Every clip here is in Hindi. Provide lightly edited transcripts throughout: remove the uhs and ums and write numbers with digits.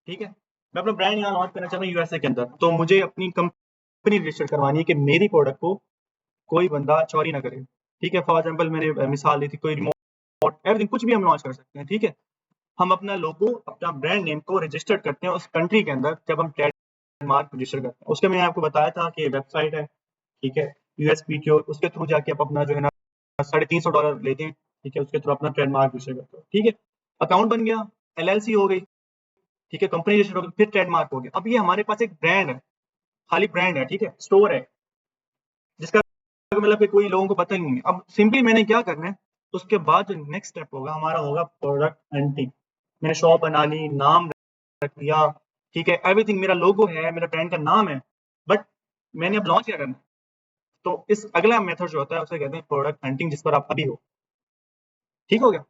ठीक है। मैं अपना ब्रांड यहाँ लॉन्च करना चाह रहा हूँ यूएसए के अंदर, तो मुझे अपनी कंपनी रजिस्टर करवानी है कि मेरी प्रोडक्ट को कोई बंदा चोरी ना करे। ठीक है, फॉर एग्जाम्पल मैंने मिसाल दी थी, कोई रिमोट एवरीथिंग कुछ भी हम लॉन्च कर सकते हैं। ठीक है, हम अपना लोगो, अपना ब्रांड नेम को रजिस्टर करते हैं उस कंट्री के अंदर। जब हम ट्रेडमार्क रजिस्टर करते हैं, उसके मैंने आपको बताया था कि वेबसाइट है, ठीक है, यूएसपीटीओ, उसके थ्रू जाके आप अपना जो है ना $350 लेते हैं। ठीक है, उसके थ्रू अपना ट्रेडमार्क रजिस्टर करते हैं। ठीक है, अकाउंट बन गया, एलएलसी हो गई, ठीक है, कंपनी रजिस्टर हो गई, फिर ट्रेडमार्क हो गया। अब ये हमारे पास एक ब्रांड है, खाली ब्रांड है, ठीक है, स्टोर है, जिसका मतलब कि कोई लोगों को पता ही नहीं है। अब सिंपली मैंने क्या करना है, उसके बाद जो नेक्स्ट स्टेप होगा हमारा होगा प्रोडक्ट हंटिंग। मैंने शॉप बना ली, नाम रख दिया, ठीक है, एवरीथिंग, मेरा लोगो है, मेरा ब्रांड का नाम है, बट मैंने अब लॉन्च क्या करना है। तो इस अगला मेथड जो होता है उसे कहते हैं प्रोडक्ट हंटिंग, जिस पर आप अभी हो। ठीक हो गया?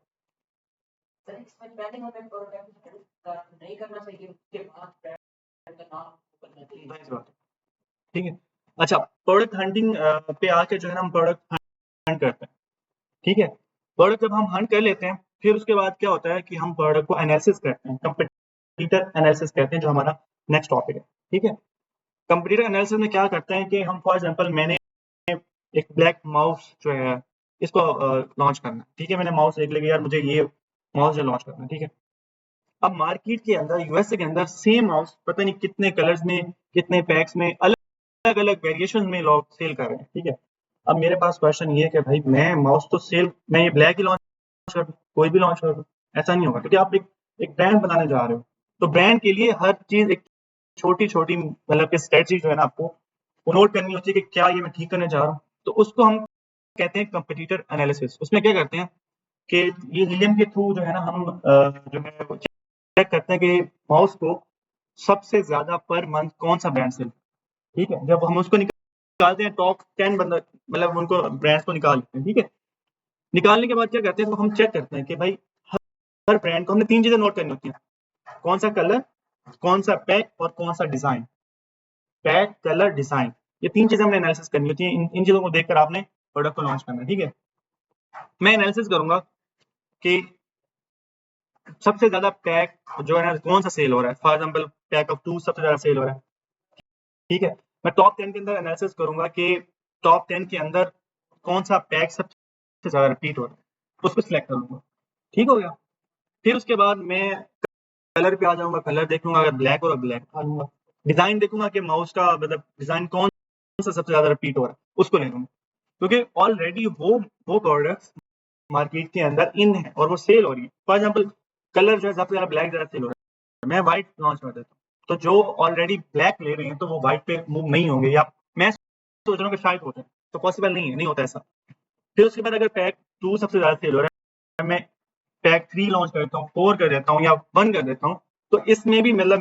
ठीक है। अच्छा, प्रोडक्ट हंटिंग पे आके जो है ना हम प्रोडक्ट हंट करते हैं। ठीक है, प्रोडक्ट जब हम हंट कर लेते हैं, फिर उसके बाद क्या होता है कि हम प्रोडक्ट को एनालिसिस करते हैं, कंपटीटर एनालिसिस कहते हैं, जो हमारा नेक्स्ट टॉपिक है। ठीक है, कंपटीटर एनालिसिस में क्या करते हैं कि हम फॉर एग्जांपल मैंने एक ब्लैक माउस जो है इसको लॉन्च करना है। ठीक है, मैंने माउस देख लिया, यार मुझे ये माउस जो लॉन्च करना है। ठीक है, अब मार्केट के अंदर, यूएसए के अंदर सेम माउस पता नहीं कितने कलर्स में, कितने पैक्स में, अलग अलग वेरिएशन में लोग सेल कर रहे हैं। ठीक है, अब मेरे पास क्वेश्चन ये है कि भाई मैं माउस तो सेल, मैं ये ब्लैक ही लॉन्च कर दूं, कोई भी लॉन्च कर दूं, ऐसा नहीं होगा, क्योंकि आप एक ब्रांड बनाने जा रहे हो। तो ब्रांड के लिए हर चीज एक छोटी छोटी मतलब कि स्ट्रेटजी जो है ना आपको वो नोट करनी होती है कि क्या ये मैं ठीक करने जा रहा हूँ। तो उसको हम कहते हैं कंपटीटर एनालिसिस। उसमें क्या करते हैं कि ये हीलियम के थ्रू जो है ना हम जो है चेक करते हैं कि माउस को सबसे ज्यादा पर मंथ कौन सा ब्रांड सेल। ठीक है, जब हम उसको निकालते हैं टॉप 10 बंदा, मतलब उनको ब्रांड्स को निकालते हैं। ठीक है, निकालने के बाद क्या करते हैं, तो हम चेक करते हैं कि भाई हर ब्रांड को हमने 3 चीजें नोट करनी होती हैं, कौन सा कलर, कौन सा पैक और कौन सा डिजाइन। पैक, कलर, डिजाइन, ये 3 चीजें हमने एनालिसिस करनी होती है। इन चीजों को देखकर आपने प्रोडक्ट को लॉन्च करना है। ठीक है, मैं एनालिसिस करूंगा कि सबसे ज्यादा पैक जो है ना कौन सा सेल हो रहा है। फॉर एग्जाम्पल पैक ऑफ 2 सबसे ज्यादा सेल हो रहा है। ठीक है, मैं टॉप 10 के अंदर एनालिसिस करूंगा कि टॉप 10 के अंदर कौन सा पैक सबसे ज्यादा रिपीट हो रहा है, उसको सिलेक्ट करूंगा। ठीक हो गया? फिर उसके बाद मैं कलर पे आ जाऊंगा, कलर देख लूंगा, अगर ब्लैक हो रहा ब्लैक उठा लूंगा। डिजाइन देखूंगा कि माउस का मतलब डिजाइन कौन सा सबसे ज्यादा रिपीट हो रहा है, उसको ले लूंगा, क्योंकि ऑलरेडी वो प्रोडक्ट्स मार्केट के अंदर इन है और वो सेल हो रही है। फॉर एग्जाम्पल कलर जो है सबसे ज्यादा ब्लैक ज्यादा सेल हो रहा है, मैं व्हाइट लॉन्च कर देता हूँ, तो जो ऑलरेडी ब्लैक ले रहे हैं तो वो व्हाइट पे मूव नहीं होंगे, या मैं सोच रहा हूँ कि शायद होते हैं, तो पॉसिबल नहीं है, नहीं होता ऐसा। फिर उसके बाद अगर पैक 2 सबसे ज्यादा सेल हो रहा है, मैं पैक 3 लॉन्च करता हूँ, 4 कर देता हूँ या 1 कर देता हूँ, तो इसमें भी मतलब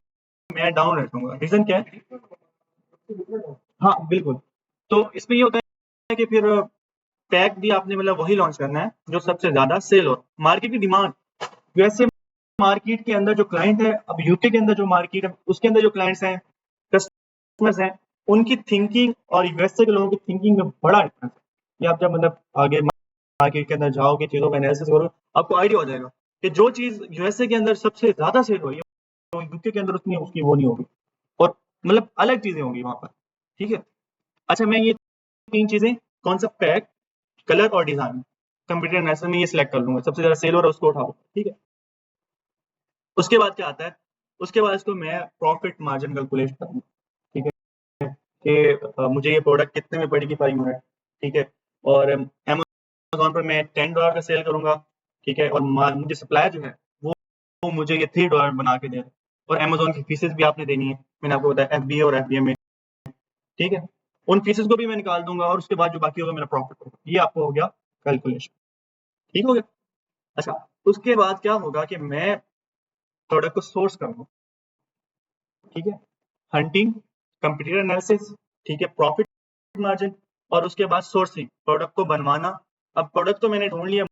मैं डाउन रह जाऊंगा। रीजन क्या है? हाँ बिल्कुल। तो इसमें ये होता है कि फिर पैक भी आपने मतलब वही लॉन्च करना है जो सबसे ज्यादा सेल हो, मार्केट की डिमांड। वैसे मार्केट के अंदर जो क्लाइंट है, अब यूके के अंदर जो मार्केट है उसके अंदर जो क्लाइंट्स हैं, कस्टमर्स हैं, उनकी थिंकिंग और यूएसए के लोगों की थिंकिंग में बड़ा डिफरेंस है। ये आप जब मतलब आगे मार्केट के अंदर जाओगे, चीजों का एनालिसिस करो, आपको आइडिया हो जाएगा कि जो चीज यूएसए के अंदर सबसे ज्यादा सेल हो रही है तो यूके के अंदर उसमें उसकी वो नहीं होगी, और मतलब अलग चीजें होंगी वहां पर। ठीक है, अच्छा, मैं ये 3 चीजें, कौन सा पैक, कलर और डिजाइन, कंप्यूटर एनालिसिस में ये सिलेक्ट कर लूंगा, सबसे ज्यादा सेल हो रहा है उसको उठाओ। ठीक है, उसके बाद क्या आता है, उसके बाद इसको मैं प्रॉफिट मार्जिन कैलकुलेट करूंगा। ठीक है, कि मुझे ये प्रोडक्ट कितने में पड़ेगी पर यूनिट। ठीक है, और अमेजोन पर मैं $10 का सेल करूंगा। ठीक है, और मुझे सप्लायर जो है वो मुझे ये $3 बना के दे रहा है, और अमेजोन की फीसेस भी आपने देनी है, मैंने आपको बताया एफबीए और एफबीए में। ठीक है, उन फीसेस को भी मैं निकाल दूंगा, और उसके बाद जो बाकी होगा मेरा प्रॉफिट होगा। ये आपको हो गया कैलकुलेशन। ठीक हो गया? अच्छा, उसके बाद क्या होगा कि मैं प्रोडक्ट को सोर्स करूंगा। ठीक है, हंटिंग, कंप्यूटर एनालिसिस, ठीक है, प्रॉफिट मार्जिन, और उसके बाद सोर्सिंग, प्रोडक्ट को बनवाना। अब प्रोडक्ट तो मैंने ढूंढ लिया,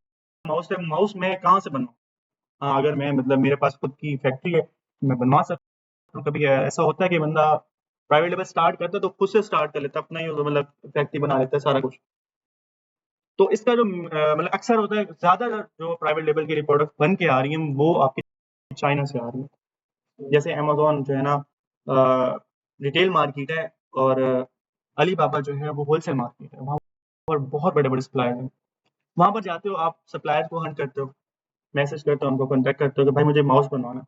माउस है, माउस मैं कहाँ से बनवाऊँ? हाँ, अगर मैं मतलब मेरे पास खुद की फैक्ट्री है तो मैं बनवा सकता हूँ। कभी ऐसा होता है कि बंदा प्राइवेट लेवल स्टार्ट करता है तो खुद से स्टार्ट कर लेता है, अपना ही मतलब फैक्ट्री बना लेता है सारा कुछ। तो इसका जो मतलब अक्सर होता है, ज्यादा जो प्राइवेट लेवल की प्रोडक्ट बन के आ रही है वो आपकी चाइना से आ रही है। जैसे अमेज़न जो है ना रिटेल मार्केट है और अलीबाबा जो है वो होलसेल मार्केट है। वहाँ पर बहुत बड़े-बड़े सप्लायर हैं। वहाँ पर जाते हो आप सप्लायर को हंट करते हो, मैसेज करते हो, उनको कॉन्टैक्ट करते हो कि भाई मुझे माउस बनवाना है।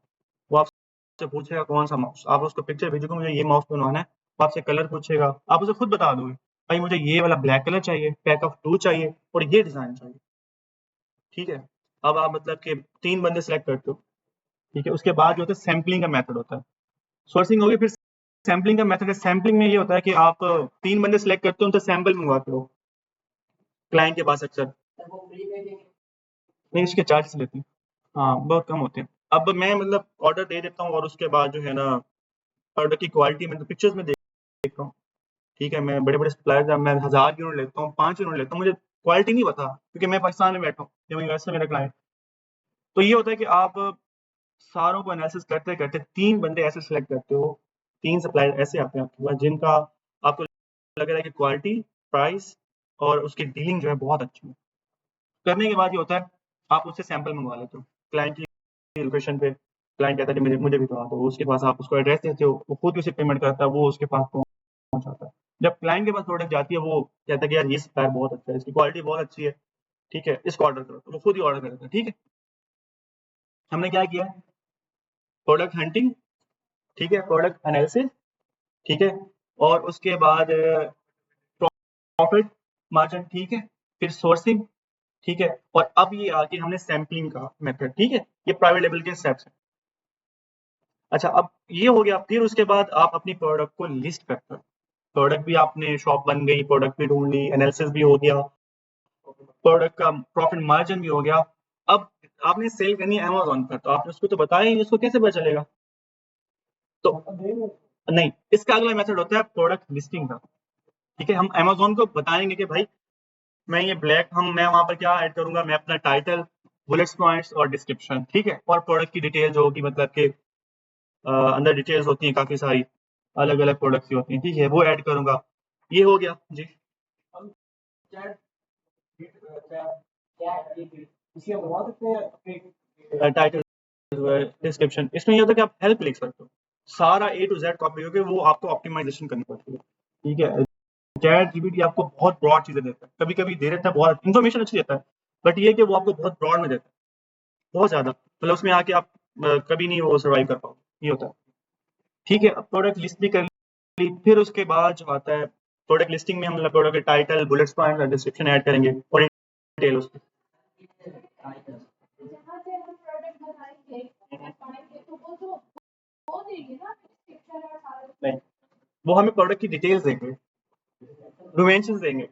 वो आपसे पूछेगा कौन-सा माउस, आप उसको पिक्चर भेजोगे मुझे ये माउस बनवाना है, वो आपसे कलर पूछेगा, आप उसे खुद बता दोगे, भाई मुझे ये वाला ब्लैक कलर चाहिए, पैक ऑफ 2 चाहिए और ये डिज़ाइन चाहिए, ठीक है? अब आप मतलब कि 3 बंदे सेलेक्ट करते हो, ठीक है? उसके बाद जो होता है सैंपलिंग का मेथड होता है। सोर्सिंग हो गई फिर सैंपलिंग का मेथड है, सैंपलिंग में ये होता है कि आप 3 बंदे सेलेक्ट करते हो, उनसे सैंपल मँगवाते हो, क्लाइंट के पास अक्सर। नहीं उसके चार्जेस लेते हैं। हाँ, बहुत कम होते हैं। अब मैं मतलब ऑर्डर दे देता हूँ और उसके बाद जो है ना प्रोडक्ट की क्वालिटी मतलब पिक्चर्स में देखता हूँ, ठीक है? मैं बड़े-बड़े सप्लायर्स हैं, मैं 1000 यूनिट लेता हूँ, 5 यूनिट लेता हूँ, मुझे क्वालिटी नहीं पता क्योंकि मैं पाकिस्तान में बैठा हूँ, ये यूएस में मेरा क्लाइंट। तो ये होता है कि आप सारों को एनालिसिस करते-करते 3 बंदे ऐसे सेलेक्ट करते हो, 3 सप्लायर ऐसे आते हैं आपके पास जिनका आपको लग रहा है कि क्वालिटी, प्राइस और उसकी डीलिंग जो है बहुत अच्छी है। करने के बाद ये होता है, आप उससे सैंपल मँगवा लेते हो, क्लाइंट की लोकेशन पे, क्लाइंट कहता है कि मुझे मुझे भिजवा दो, उसके पास आप उसको एड्रेस देते हो, वो खुद उसे पेमेंट करता है, वो उसके पास पहुँचाता है। जब क्लाइंट के पास प्रोडक्ट जाती है, वो कहता है कि यार ये सप्लायर बहुत अच्छा है, इसकी क्वालिटी बहुत अच्छी है, ठीक है? इसको ऑर्डर करो, तो वो खुद ही ऑर्डर कर देता है, ठीक है? हमने क्या किया, प्रोडक्ट हंटिंग, ठीक है? प्रोडक्ट एनालिसिस, ठीक है? और उसके बाद प्रॉफिट मार्जिन, ठीक है? फिर सोर्सिंग, ठीक है? और अब ये आ गया हमने सैंपलिंग का मेथड, ठीक है? ये प्राइवेट लेबल के स्टेप्स हैं। अच्छा अब ये हो गया, फिर उसके बाद आप अपनी प्रोडक्ट को लिस्ट करते हो। प्रोडक्ट भी आपने शॉप बन गई, प्रोडक्ट भी ढूँढ ली, एनालिसिस भी हो गया, प्रोडक्ट का प्रॉफिट मार्जिन भी हो गया। अब आपने सेल करनी है अमेज़न पर, तो आपने उसको तो बताया ही नहीं, उसको कैसे पता चलेगा? तो नहीं, इसका अगला मेथड होता है प्रोडक्ट लिस्टिंग का, ठीक है? हम अमेज़न को बताएँगे कि भाई मैं ये ब्लैक मैं वहाँ पर क्या ऐड करूँगा, मैं अपना टाइटल, बुलेट्स पॉइंट्स और डिस्क्रिप्शन, ठीक है? और प्रोडक्ट की डिटेल जो होगी मतलब कि अंदर डिटेल्स होती हैं काफ़ी सारी, अलग-अलग प्रोडक्ट्स की होती हैं, ठीक है? वो ऐड करूँगा। ये हो गया, जी। टाइटल डिस्क्रिप्शन इसमें ये होता है कि आप हेल्प लिख सकते हो। सारा ए टू ज़ेड कॉपी होके वो आपको ऑप्टिमाइज़ेशन करनी पड़ती है, ठीक है? चैट जीपीटी आपको बहुत ब्रॉड चीज़ें देता है। कभी-कभी दे देता है बहुत इन्फॉर्मेशन अच्छी देता है, बट ये है कि वो आपको बहुत ब्रॉड में देता है, बहुत ज़्यादा। मतलब उसमें आके आप कभी नहीं वो सर्वाइव कर पाओगे, ये होता है। ठीक है, अब प्रोडक्ट लिस्ट भी कर ली, फिर उसके बाद जो आता है प्रोडक्ट लिस्टिंग में हम मतलब प्रोडक्ट के टाइटल, बुलेट्स पॉइंट और डिस्क्रिप्शन ऐड करेंगे और डिटेल उसकी। नहीं, वो हमें प्रोडक्ट की डिटेल्स देंगे, डायमेंशंस देंगे,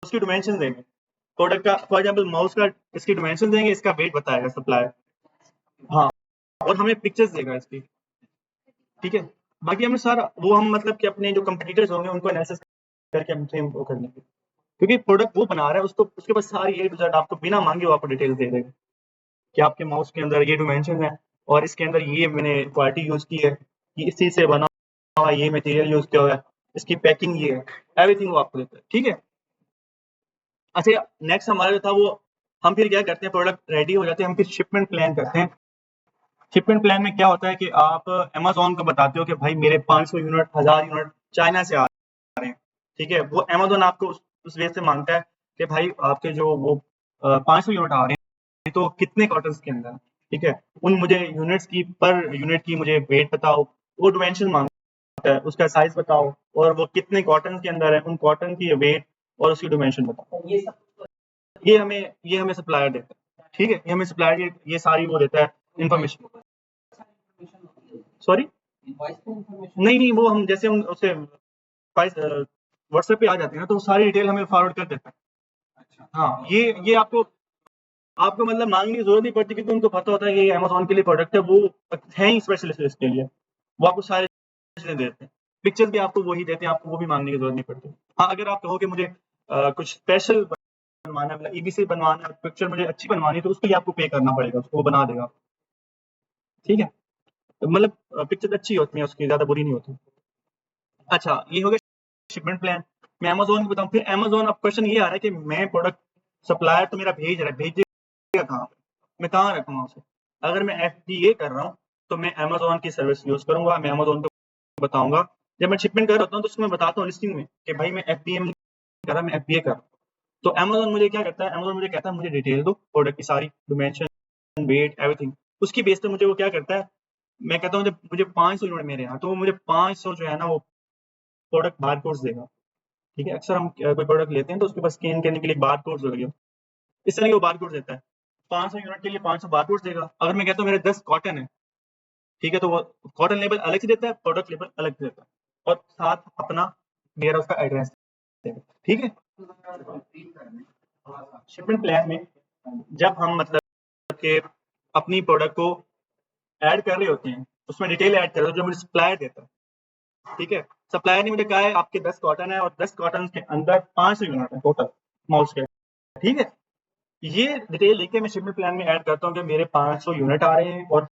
उसकी डायमेंशंस देंगे। प्रोडक्ट का फॉर एग्जांपल माउस का इसकी डायमेंशन देंगे, इसका वेट बताएगा सप्लायर। हाँ, और हमें पिक्चर्स देगा इसकी, ठीक है? बाकी हमें सारा वो हम मतलब कि अपने जो कॉम्पिटिटर्स होंगे उनको एनालिसिस करके हम सेम वो कर लेंगे। क्योंकि प्रोडक्ट वो बना रहा है उसको उसके पास सारी ए टू ज़ेड आपको बिना माँगे वो आपको डिटेल्स दे देगा कि आपके माउस के अंदर ये डायमेंशन है और इसके अंदर ये मैंने क्वालिटी यूज़ की है, ये इस चीज़ से बना हुआ है, ये मटेरियल यूज़ किया हुआ है, इसकी पैकिंग ये है, एवरीथिंग वो आपको देता है, ठीक है? अच्छा नेक्स्ट हमारा जो था वो हम फिर क्या करते हैं प्रोडक्ट रेडी हो जाते हैं, हम फिर शिपमेंट प्लान करते हैं। शिपमेंट प्लान में क्या होता है कि आप अमेज़न को बताते हो कि भाई मेरे 500 यूनिट, 1000 यूनिट चाइना से आ रहे हैं, ठीक है? वो अमेज़न आपको उस वे से माँगता है कि भाई आपके जो वो 500 यूनिट आ रहे हैं, तो कितने कॉटन्स के अंदर, ठीक है? उन मुझे यूनिट्स की पर यूनिट की मुझे वेट बताओ, वो डायमेंशन माँगता है, उसका साइज़ बताओ और वो कितने कॉटन के अंदर है, उन कॉटन की वेट और उसकी डायमेंशन बताओ। ये हमें सप्लायर देता है, ठीक है? ये हमें सप्लायर ये सारी वो देता है इन्फॉर्मेशन। सॉरी? नहीं, नहीं वो हम जैसे हम उसे व्हाट्सएप पे आ जाते हैं ना तो सारी डिटेल हमें फॉरवर्ड कर देता है। हाँ, ये आपको आपको मतलब माँगने की ज़रूरत नहीं पड़ती क्योंकि उनको पता होता है कि ये अमेज़न के लिए प्रोडक्ट है, वो हैं ही स्पेशलिस्ट इसके लिए। वो आपको सारी चीज़ें देते हैं। पिक्चर्स भी आपको वही देते हैं, आपको वो भी माँगने की ज़रूरत नहीं पड़ती। हाँ, अगर आप कहो कि मुझे कुछ स्पेशल बनवाना है मतलब ईबीसी बनवाना है, पिक्चर मुझे अच्छी बनवानी है तो उसके लिए आपको पे करना पड़ेगा, उसको वो बना देगा। ठीक है? मतलब पिक्चर्स अच्छी होती हैं उसकी, ज़्यादा बुरी नहीं होती। अच्छा, ये हो गया शिपमेंट प्लान। मैं अमेज़न की बताऊँ, फिर अमेज़न अब क्वेश्चन ये आ रहा है कि मैं प्रोडक्ट सप्लायर तो मेरा भेज रहा है, भेजेगा कहाँ पे? मैं कहाँ रखूँगा उसे? अगर मैं एफबीए कर रहा हूँ, तो मैं अमेज़न की सर्विस यूज़ करूँगा, मैं अमेज़न को बताऊँगा। जब मैं शिपमेंट कर रहा होता हूँ तो उसमें बताता हूँ लिस्टिंग में कि भाई मैं एफबीए में कर रहा, मैं एफबीए कर रहा हूँ। तो अमेज़न मुझे क्या करता है, अमेज़न मुझे कहता है मुझे डिटेल दो प्रोडक्ट की सारी, डिमेंशन, वेट, एवरीथिंग। उसकी बेस पे मुझे वो क्या करता है, मैं कहता हूँ जब मुझे 500 यूनिट मेरे यहाँ, तो वो मुझे 500 जो है ना वो प्रोडक्ट बारकोड्स देगा। ठीक है? अक्सर हम कोई प्रोडक्ट लेते हैं तो उसके पास स्कैन करने के लिए बारकोड्स वगैरह, इस तरह के वो बारकोड्स देता है। 500 यूनिट के लिए 500 बारकोड्स देगा। अगर मैं कहता हूँ मेरे 10 कॉटन है, ठीक है? तो वो कॉटन लेबल अलग से देता है, प्रोडक्ट लेबल अलग से देता है और साथ अपना वेयरहाउस का एड्रेस देगा। ठीक है? शिपमेंट प्लान में जब हम मतलब कि अपनी प्रोडक्ट को ऐड कर रहे होते हैं, उसमें डिटेल ऐड कर रहे हो जो मुझे सप्लायर देता है, ठीक है? सप्लायर ने मुझे कहा है आपके 10 कॉटन है और 10 कॉटन के अंदर 500 यूनिट है टोटल माउस के, ठीक है? ये डिटेल लेके मैं शिपमेंट प्लान में ऐड करता हूँ कि मेरे 500 यूनिट आ रहे हैं और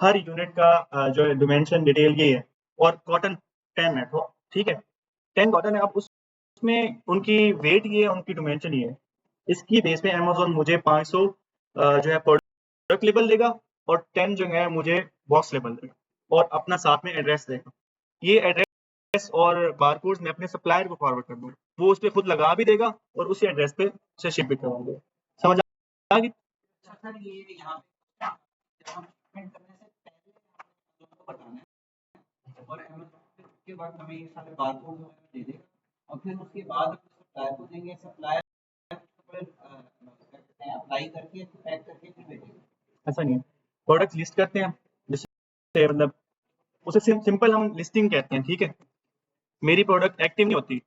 हर यूनिट का जो है डिमेंशन डिटेल ये है और कॉटन 10 है, तो ठीक है? 10 कॉटन है, अब उसमें उनकी वेट ये है, उनकी डिमेंशन ये है। इसकी बेस पे अमेज़न मुझे 500 जो है प्रोडक्ट लेबल देगा और 10 जो है मुझे बॉक्स लेबल देगा और अपना साथ में एड्रेस देगा। ये एड्रेस और बारकोड्स मैं अपने सप्लायर को फॉरवर्ड कर दूँगा। वो उस पे खुद लगा भी देगा और उसी एड्रेस पे उसे शिप भी करवा देगा। समझ आ गई? सर ये यहाँ पे जब हम पेमेंट करने से पहले आपको बताना है और अमेज़न के बाद हमें ये सारे बारकोड दे देगा और फिर उसके बाद सप्लायर को देंगे, सप्लायर फिर अप्लाई करके पैक करके फिर भेजेगा। ऐसा नहीं है। प्रोडक्ट लिस्ट करते हैं, जैसे मतलब उसे सिंपल हम लिस्टिंग कहते हैं, ठीक है? मेरी प्रोडक्ट एक्टिव नहीं होती।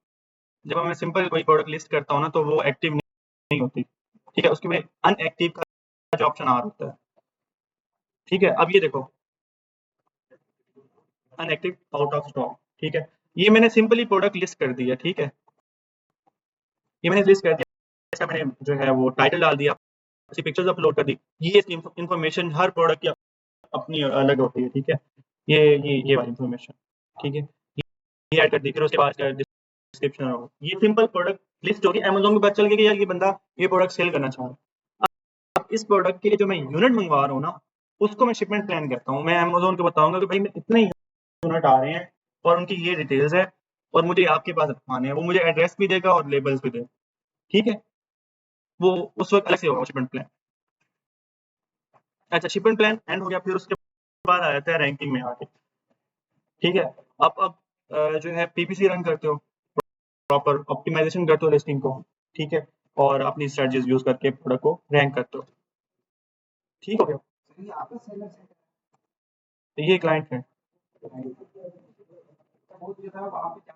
जब मैं सिंपल कोई प्रोडक्ट लिस्ट करता हूँ ना तो वो एक्टिव नहीं होती, ठीक है? उसके में अनएक्टिव का जो ऑप्शन आ रहा होता है, ठीक है? अब ये देखो अनएक्टिव, आउट ऑफ स्टॉक, ठीक है? ये मैंने सिंपली प्रोडक्ट लिस्ट कर दिया, ठीक है? ये मैंने लिस्ट कर दिया, ऐसा मैंने जो है वो टाइटल डाल दिया, उसकी पिक्चर्स अपलोड कर दी। ये इन्फॉर्मेशन हर प्रोडक्ट की अपनी अलग होती है, ठीक है? ये वाली इन्फॉर्मेशन, ठीक है? ये ऐड कर दी, फिर उसके बाद डिस्क्रिप्शन हो, ये सिंपल प्रोडक्ट लिस्ट होगी। अमेज़न को पता चल गया कि यार ये बंदा ये प्रोडक्ट सेल करना चाह रहा है। अब इस प्रोडक्ट के लिए जो मैं यूनिट मंगवा रहा हूँ ना, उसको मैं शिपमेंट प्लान करता हूँ। मैं अमेज़न को बताऊँगा कि भाई मैं इतने यूनिट आ रहे हैं और उनकी ये डिटेल्स है और मुझे आपके पास रखवाने हैं। वो मुझे एड्रेस भी देगा और लेबल्स भी देगा, ठीक है? वो उस वक़्त अलग से होगा शिपमेंट प्लान। अच्छा, शिपमेंट प्लान एंड हो गया, फिर उसके बाद आ जाता है रैंकिंग में आके, ठीक है? अब जो है पीपीसी रन करते हो, प्रॉपर ऑप्टिमाइजेशन करते हो लिस्टिंग को, ठीक है? और अपनी स्ट्रेटजीज यूज़ करके प्रोडक्ट को रैंक करते हो। ठीक हो गया? सर ये आपका सेलर है, तो ये क्लाइंट है। वो जो था वहाँ पे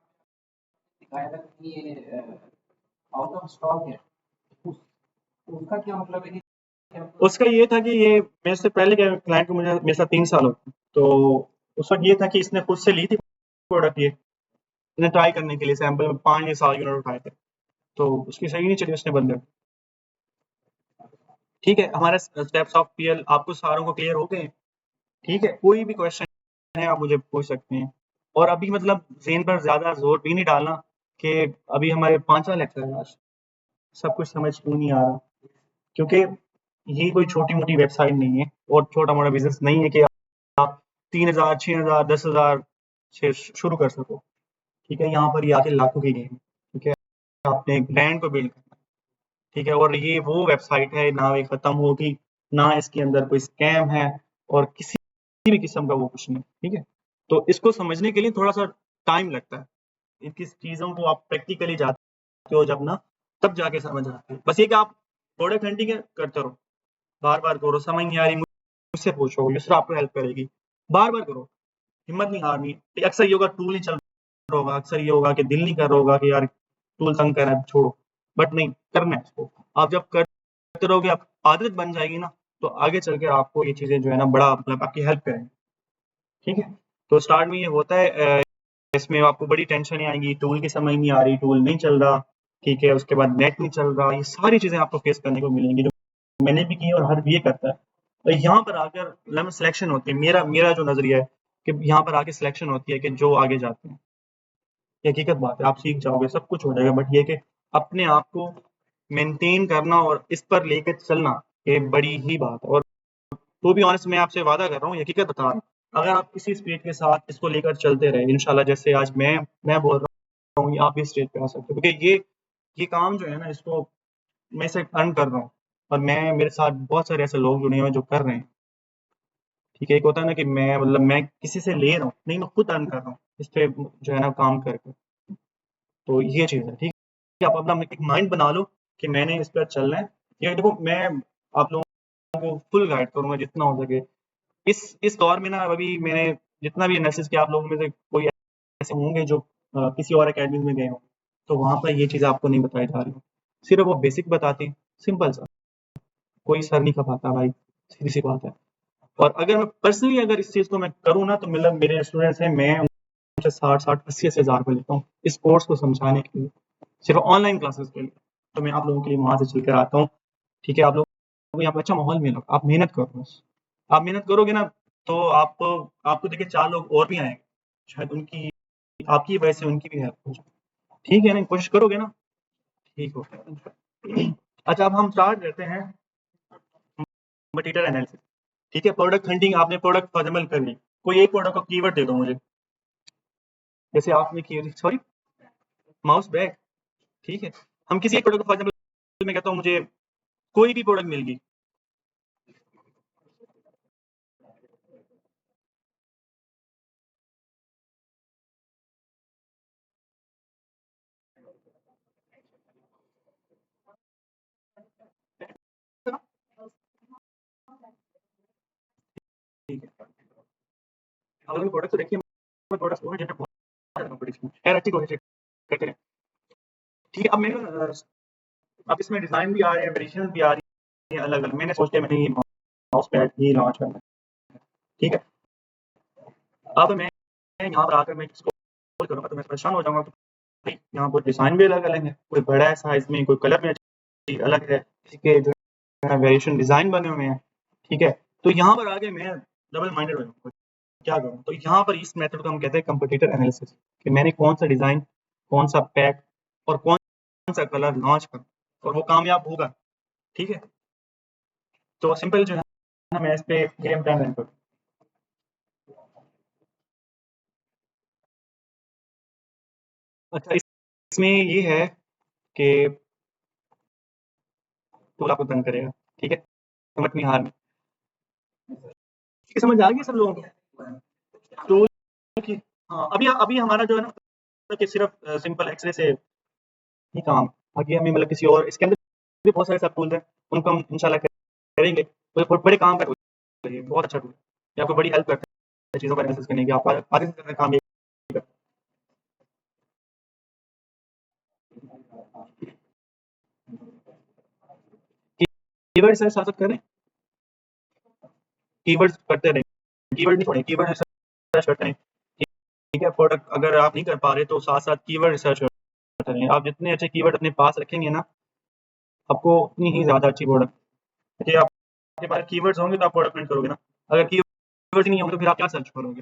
दिखाया था कि ये आउट ऑफ स्टॉक है, उस उसका क्या मतलब है कि उसका ये था कि ये मेरे से पहले के क्लाइंट को मुझे मेरे साथ 3 साल हो गए। तो उस वक़्त ये था कि इसने खुद से ली थी प्रोडक्ट ये, इसने ट्राई करने के लिए सैंपल में 5 या 7 यूनिट उठाए थे। तो उसकी सही नहीं चली उसने बंदे, ठीक है? हमारे स्टेप्स ऑफ पीएल आपको सारों को क्लियर हो गए? ठीक है? कोई भी क्वेश्चन है आप मुझे पूछ सकते हैं। और अभी मतलब ज़ेन पर ज़्यादा ज़ोर भी नहीं डालना कि अभी हमारे 5वां लेक्चर है आज, सब कुछ समझ क्यों नहीं आ रहा? क्योंकि ये कोई छोटी-मोटी वेबसाइट नहीं है और छोटा-मोटा बिज़नेस नहीं है कि आप 3000, 6000, 10,000 से शुरू कर सको, ठीक है? यहाँ पर ये आके लाखों की गेम है, ठीक है? आपने एक ब्रांड को बिल्ड करना है, ठीक है? और ये वो वेबसाइट है, ना ये खत्म होगी, ना इसके अंदर कोई स्कैम है और किसी भी किस्म का वो कुछ नहीं, ठीक है? तो इसको समझने के लिए थोड़ा-सा टाइम लगता है। इनकी चीज़ों को आप प्रैक्टिकली जाते हो जब ना, तब जाके समझ आती है। बस ये कि आप प्रोडक्ट हंटिंग करते रहो, बार-बार करो, समझ नहीं आ रही मुझसे पूछो, युसरा आपको हेल्प करेगी। बार-बार करो, हिम्मत नहीं हारनी। अक्सर ये होगा टूल नहीं चल रहा होगा, अक्सर ये होगा कि दिल नहीं कर रहा होगा कि यार टूल तंग कर रहा है, छोड़ो। बट नहीं, करना है इसको। आप जब करते रहोगे, आप आदत बन जाएगी ना, तो आगे चल के आपको ये चीज़ें जो है ना बड़ा मतलब आपकी हेल्प करेंगी, ठीक है? तो स्टार्ट में ये होता है इसमें आपको बड़ी टेंशनें आएँगी, टूल की समझ नहीं आ रही, टूल नहीं चल रहा, ठीक है? उसके बाद नेट नहीं चल रहा, ये सारी चीज़ें आपको फेस करने को मिलेंगी, जो मैंने भी की है और हर ये करता है। तो यहाँ पर आकर मतलब सिलेक्शन होती है, मेरा मेरा जो नज़रिया है कि यहाँ पर आके सिलेक्शन होती है कि जो आगे जाते हैं। ये हकीकत बात है, आप सीख जाओगे, सब कुछ हो जाएगा, बट ये कि अपने आप को मेंटेन करना और इस पर लेके चलना, ये बड़ी ही बात है और तो भी ऑनेस्ट मैं आपसे वादा कर रहा हूँ, हकीकत बता रहा हूँ, अगर आप इसी स्पीड के साथ इसको लेकर चलते रहे इंशाल्लाह, जैसे आज मैं बोल रहा हूँ, आप भी स्टेज पे आ सकते हो, क्योंकि ये काम जो है ना, इसको मैं इसे अर्न कर रहा हूँ, और मेरे साथ बहुत सारे ऐसे लोग जुड़े हुए हैं जो कर रहे हैं। ठीक है, एक होता है ना कि मैं किसी से ले रहा हूँ, नहीं, मैं खुद अर्न कर रहा हूँ इस पे जो है ना काम करके। तो ये चीज़ है, ठीक है? आप अपना एक माइंड बना लो कि मैंने इस पर चलना है। ये देखो, मैं आप लोगों को फुल गाइड करूँगा जितना हो सके। इस दौर में ना, अभी मैंने जितना भी एनालिसिस किया, आप लोगों में से कोई ऐसे होंगे जो किसी और अकेडमी में गए हों, तो वहाँ पर ये चीज़ आपको नहीं बताई जा रही हो। सिर्फ वो बेसिक बताती हैं, सिंपल सा। कोई सर नहीं खपाता भाई, सीधी-सी बात है। और अगर मैं पर्सनली अगर इस चीज़ को मैं करूँ ना, तो मतलब मेरे स्टूडेंट्स हैं, मैं उनसे 60-60, 80-80 हज़ार रुपए लेता हूँ, इस कोर्स को समझाने के लिए, सिर्फ ऑनलाइन क्लासेस के लिए। तो मैं आप लोगों के लिए वहाँ से चल कर आता हूँ, ठीक है? आप लोगों को यहाँ पे अच्छा माहौल मिलेगा, आप मेहनत करो बस। आप मेहनत करोगे ना, तो आपको आपको देखिए 4 लोग और भी आएँगे, शायद उनकी आपकी वजह से उनकी भी हेल्प हो जाए। ठीक है ना? कोशिश करोगे ना, ठीक हो जाएगा। अच्छा, अब हम स्टार्ट करते हैं मटेरियल एनालिसिस। ठीक है, प्रोडक्ट हंटिंग आपने प्रोडक्ट फॉर एग्जांपल कर ली, कोई एक प्रोडक्ट का कीवर्ड दे दो मुझे, जैसे आपने की, सॉरी, माउस बैग, ठीक है? हम किसी एक प्रोडक्ट को फॉर एग्जांपल, मैं कहता हूँ मुझे कोई भी प्रोडक्ट मिल गई, ठीक है? अगर प्रोडक्ट तो देखिए, प्रोडक्ट को जनरेट बहुत ज़्यादा कॉम्पिटिशन है, खैर अच्छी कोशिश करते हैं, ठीक है? अब मेरे अब इसमें डिज़ाइन भी आ रहे हैं, वेरिएशन भी आ रही है अलग-अलग, मैंने सोच लिया मैंने ये माउस पैड ही लॉन्च करना है, ठीक है? अब मैं यहाँ पर आकर मैं स्क्रॉल करूँगा तो मैं परेशान हो जाऊँगा, भाई यहाँ पर डिज़ाइन भी अलग-अलग है, कोई बड़ा है साइज़ में, कोई कलर में अलग है, किसी के जो है वेरिएशन डिज़ाइन बने हुए हैं, ठीक है? तो यहाँ पर आके मैं डबल माइंडेड हो जाऊँगा, क्या करूँ? तो यहाँ पर इस मेथड को हम कहते हैं कॉम्पिटिटर एनालिसिस, कि मैंने कौन-सा डिज़ाइन, कौन-सा पैक और कौन-सा कलर लॉन्च करूँ और वो कामयाब होगा, ठीक है? तो सिंपल जो है ना, मैं इस पे गेम प्लान रन करूँ। अच्छा, इसमें ये है कि टूल आपको तंग करेगा, ठीक है? समझ में आ रहा है? ये समझ आ गई सब लोगों को? टूल की, हाँ, अभी अभी हमारा जो है ना कि सिर्फ सिंपल एक्स-रे से ही काम, आगे हमें मतलब किसी और इसके अंदर भी बहुत सारे सब टूल्स हैं, उनको हम इंशाल्लाह करेंगे। तो बड़े काम का टूल है ये, बहुत अच्छा टूल है। ये आपको बड़ी हेल्प करता है चीज़ों को एनालिसिस करने की, आप आगे से काम ये करते हैं। कीवर्ड सर्च साथ-साथ करें, कीवर्ड्स करते रहें, कीवर्ड नहीं छोड़ें, कीवर्ड रिसर्च करते रहें, ठीक है? प्रोडक्ट अगर आप नहीं कर पा रहे तो साथ-साथ कीवर्ड रिसर्च करते रहें। आप जितने अच्छे कीवर्ड अपने पास रखेंगे ना, आपको उतनी ही ज़्यादा अच्छी प्रोडक्ट, देखिए आपके पास कीवर्ड्स होंगे तो आप प्रोडक्ट प्रिंट करोगे ना, अगर कीवर्ड्स ही नहीं होंगे तो फिर आप क्या सर्च करोगे?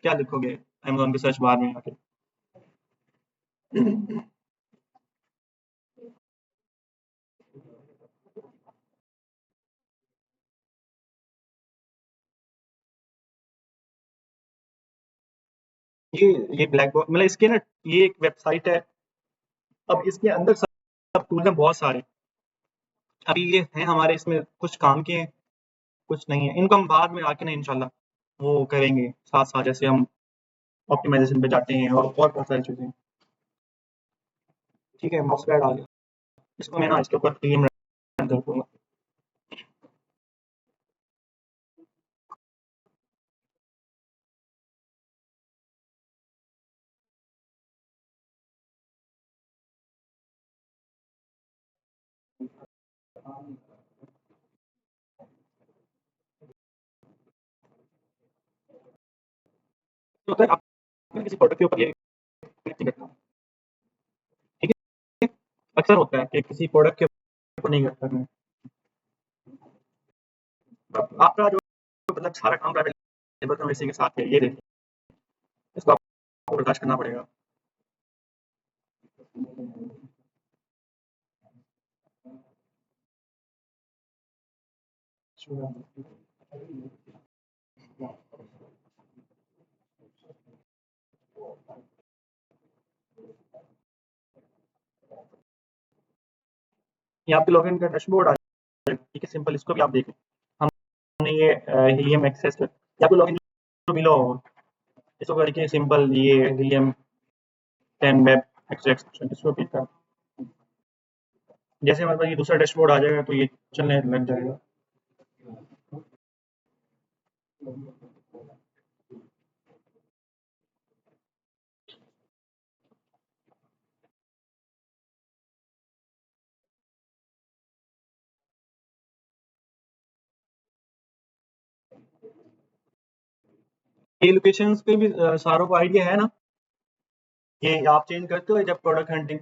क्या लिखोगे अमेज़न के सर्च बार में आके? ये ये ब्लैक बॉक्स मतलब इसके ना, ये एक वेबसाइट है, अब इसके अंदर सब टूल्स हैं बहुत सारे। अभी ये हैं हमारे, इसमें कुछ काम के हैं, कुछ नहीं है। इनको हम बाद में आके ना इंशाल्लाह वो करेंगे साथ-साथ, जैसे हम ऑप्टिमाइज़ेशन पे जाते हैं और बहुत सारी चीज़ें। ठीक है, माउसपैड आ गया। इसको मैं ना इसके ऊपर टीम रन कर दूँगा। तो अगर आप किसी प्रोडक्ट के ऊपर ये क्लिक नहीं करता, ठीक है? अक्सर होता है कि किसी प्रोडक्ट के ऊपर नहीं करता मैं। अब आपका जो मतलब सारा काम प्राइवेट लेबर का इसी के साथ है, ये देखिए, इसको आपको बर्दाश्त करना पड़ेगा। यहाँ पे लॉगिन का डैशबोर्ड आ जाएगा, ठीक है, सिंपल इसको भी आप देखें। हमने ये हीलियम एक्सेस यहाँ पे लॉगिन जो मिला होगा, इसको करके सिंपल ये हीलियम 10 वेब एक्सेस इसको क्लिक कर, जैसे हमारे पास ये दूसरा डैशबोर्ड आ जाएगा तो ये चलने लग जाएगा। ये लोकेशंस पे भी सारों को आइडिया है ना, ये आप चेंज करते हो जब प्रोडक्ट हंटिंग।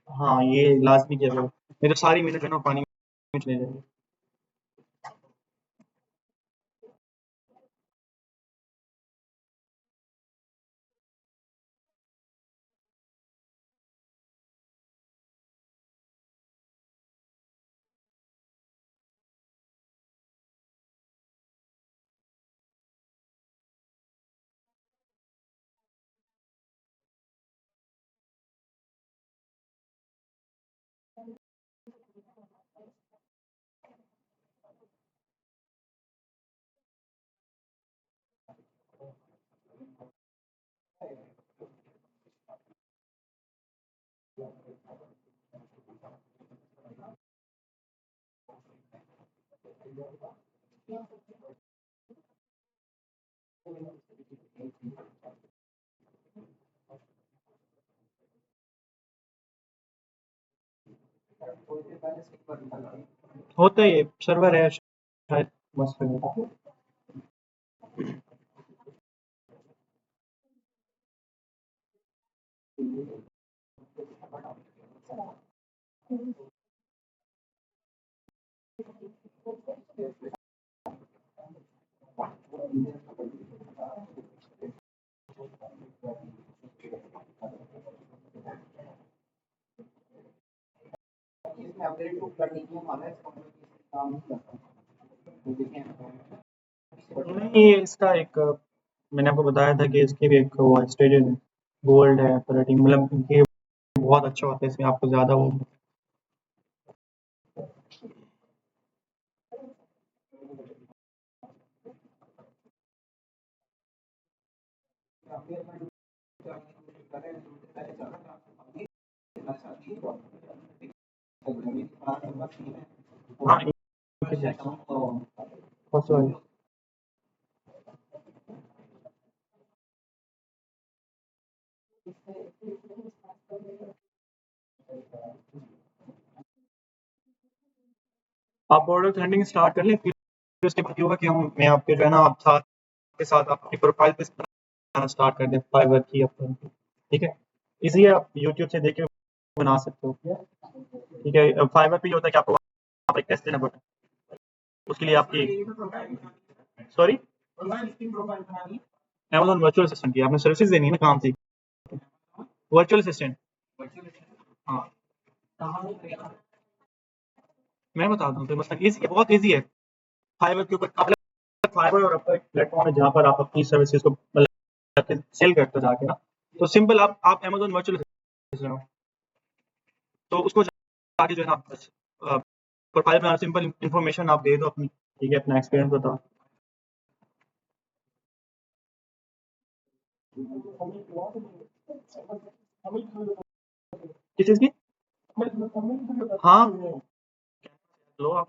हाँ, ये लाजमी किया करो, नहीं तो सारी मिनट जो है ना पानी में चले जाएगी। होता है, ये सर्वर है शायद, मस्त है। इसमें अपग्रेड टू प्लैटिनम आ रहा है, इसका मतलब कि इससे काम नहीं करता। तो देखें नहीं, ये इसका एक मैंने आपको बताया था कि इसके भी एक वो स्टेजेस है, गोल्ड है, प्लेटिनम, मतलब ये बहुत अच्छा होता है, इसमें आपको ज़्यादा वो हाँ, सॉरी। आप प्रोडक्ट हंटिंग स्टार्ट कर लें, फिर उसके बाद ये होगा कि मैं आपके जो है ना आप साथ के साथ अपनी प्रोफाइल पे बनाना स्टार्ट कर दें फाइवर की अपनी, ठीक है। इजी है, आप यूट्यूब से देख के बना सकते हो, ठीक है। फाइवर पे ये होता है कि आपको वहाँ पे टेस्ट देना पड़ता है, उसके लिए आपकी सॉरी अमेजोन वर्चुअल असिस्टेंट की आपने सर्विसेज देनी है ना, काम थी वर्चुअल असिस्टेंट। हाँ, मैं बताता हूँ तो मतलब इजी, बहुत इजी है। फाइवर के ऊपर आप, फाइवर और आपका एक प्लेटफॉर्म है जहाँ पर आप अपनी सर्विसेज को मतलब सेल करते हो जाके ना, तो सिंपल आप अमेजोन वर्चुअल असिस्टेंट हो, तो उसको जाके जो है ना आप बस प्रोफाइल में सिंपल इन्फॉर्मेशन आप दे दो अपनी, ठीक है, अपना एक्सपीरियंस बताओ। किस चीज़ की? हाँ, लो आप।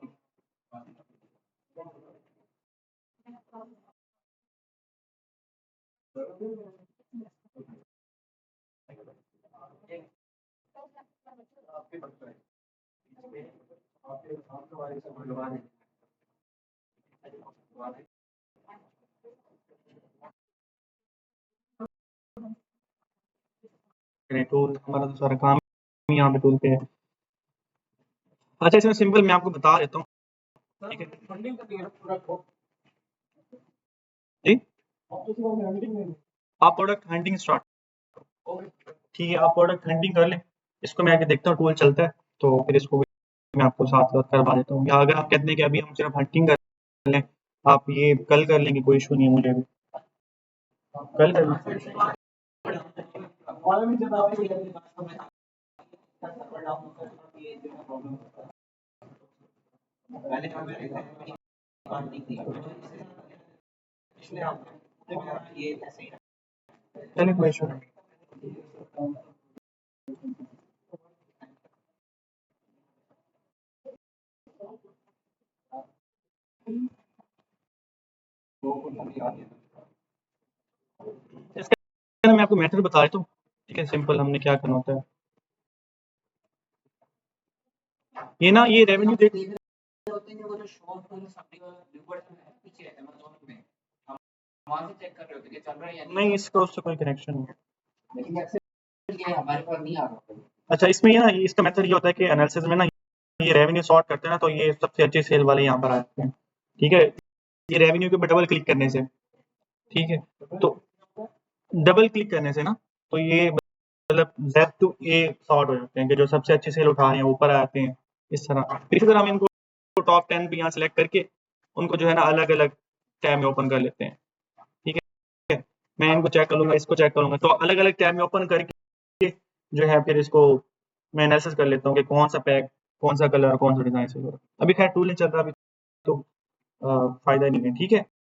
टूल हमारा तो सारा काम ही यहाँ पे टूल पे है। अच्छा, इसमें सिंपल मैं आपको बता देता हूँ, ठीक है जी। आप प्रोडक्ट हंटिंग स्टार्ट, ठीक है, आप प्रोडक्ट हंटिंग कर लें, इसको मैं आगे देखता हूँ टूल चलता है तो फिर इसको मैं आपको साथ साथ करवा देता हूँ, या अगर आप कहते हैं कि अभी हम सिर्फ हंटिंग कर लें आप ये कल कर लेंगे, कोई इशू नहीं है मुझे भी, कल कर लेंगे। और भी जब आप ये अपनी बात को मैं सर्वर डाउन होता है तो ये जो है प्रॉब्लम होता है। पहले हमें बात नहीं थी पिछले हफ्ते मेरा ये ऐसे ही चलिए कोई इशू नहीं। इसके अंदर मैं आपको मेथड बता देता हूँ, ठीक है, सिंपल हमने क्या करना होता है। ये ना ये रेवेन्यू देख होते हैं वो जो शो सप्लाई वाला रिपोर्ट है पीछे है अमेज़न में हम वहां से चेक कर रहे होते कि चल रहा है या नहीं, इसका उससे कोई कनेक्शन नहीं है, लेकिन एक्सेल ये हमारे पास नहीं आ रहा। अच्छा इसमें ये ना इसका मेथड ये होता है कि एनालिसिस में ना ये रेवेन्यू सॉर्ट करते हैं ना, तो ये सबसे अच्छे सेल वाले यहाँ पर आते हैं, ठीक है। ये रेवेन्यू के ऊपर डबल क्लिक करने से, ठीक है, तो डबल क्लिक करने से ना तो ये मतलब Z to A सॉर्ट हो जाते हैं कि जो सबसे अच्छे सेल उठा रहे हैं ऊपर आते हैं इस तरह। इसी तरह हम इनको टॉप 10 पे यहाँ सेलेक्ट करके उनको जो है ना अलग अलग टैब में ओपन कर लेते हैं, ठीक है। मैं इनको चेक करूंगा, इसको चेक करूंगा, तो अलग अलग टैब में ओपन करके जो है फिर इसको मैं एनालिसिस कर लेता हूँ कि कौन सा पैक, कौन सा कलर, कौन सा डिजाइन से। अभी खैर टूल नहीं चल रहा, अभी तो फायदा नहीं है, ठीक है।